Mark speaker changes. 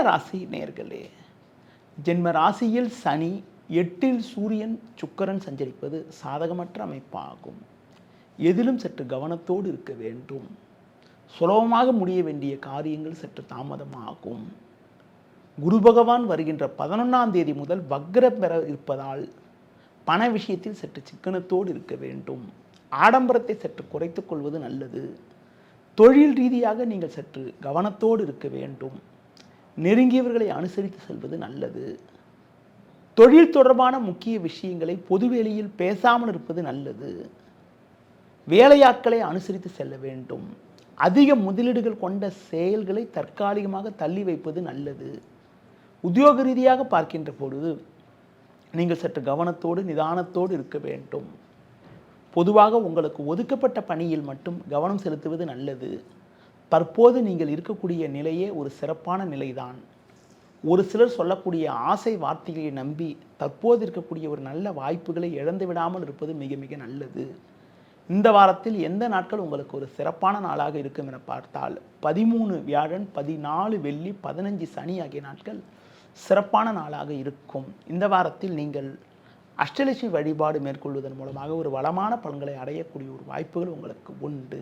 Speaker 1: ராசி நேயர்களே, ஜென்ம ராசியில் சனி, 8ல் சூரியன் சுக்கிரன் சஞ்சரிப்பது சாதகமற்ற அமைப்பாகும். எதிலும் சற்று கவனத்தோடு இருக்க வேண்டும். சுலபமாக முடிய வேண்டிய காரியங்கள் சற்று தாமதமாகும். குரு பகவான் வருகின்ற 11ஆம் தேதி முதல் வக்ரம் பெற இருப்பதால் பண விஷயத்தில் சற்று சிக்கனத்தோடு இருக்க வேண்டும். ஆடம்பரத்தை சற்று குறைத்துக் கொள்வது நல்லது. தொழில் ரீதியாக நீங்கள் சற்று கவனத்தோடு இருக்க வேண்டும். நெருங்கியவர்களை அனுசரித்து செல்வது நல்லது. தொழில் தொடர்பான முக்கிய விஷயங்களை பொதுவெளியில் பேசாமல் இருப்பது நல்லது. வேலையாட்களை அனுசரித்து செல்ல வேண்டும். அதிக முதலீடுகள் கொண்ட செயல்களை தற்காலிகமாக தள்ளி வைப்பது நல்லது. உத்தியோக ரீதியாக பார்க்கின்ற பொழுது நீங்கள் சற்று கவனத்தோடு நிதானத்தோடு இருக்க வேண்டும். பொதுவாக உங்களுக்கு ஒதுக்கப்பட்ட பணியில் மட்டும் கவனம் செலுத்துவது நல்லது. தற்போது நீங்கள் இருக்கக்கூடிய நிலையே ஒரு சிறப்பான நிலைதான். ஒரு சிலர் சொல்லக்கூடிய ஆசை வார்த்தைகளை நம்பி தற்போது இருக்கக்கூடிய ஒரு நல்ல வாய்ப்புகளை இழந்து விடாமல் இருப்பது மிக மிக நல்லது. இந்த வாரத்தில் எந்த நாட்கள் உங்களுக்கு ஒரு சிறப்பான நாளாக இருக்கும் என பார்த்தால் 13 வியாழன், 14 வெள்ளி, 15 சனி ஆகிய நாட்கள் சிறப்பான நாளாக இருக்கும். இந்த வாரத்தில் நீங்கள் அஷ்டலட்சுமி வழிபாடு மேற்கொள்வதன் மூலமாக ஒரு வளமான பலன்களை அடையக்கூடிய ஒரு வாய்ப்புகள் உங்களுக்கு உண்டு.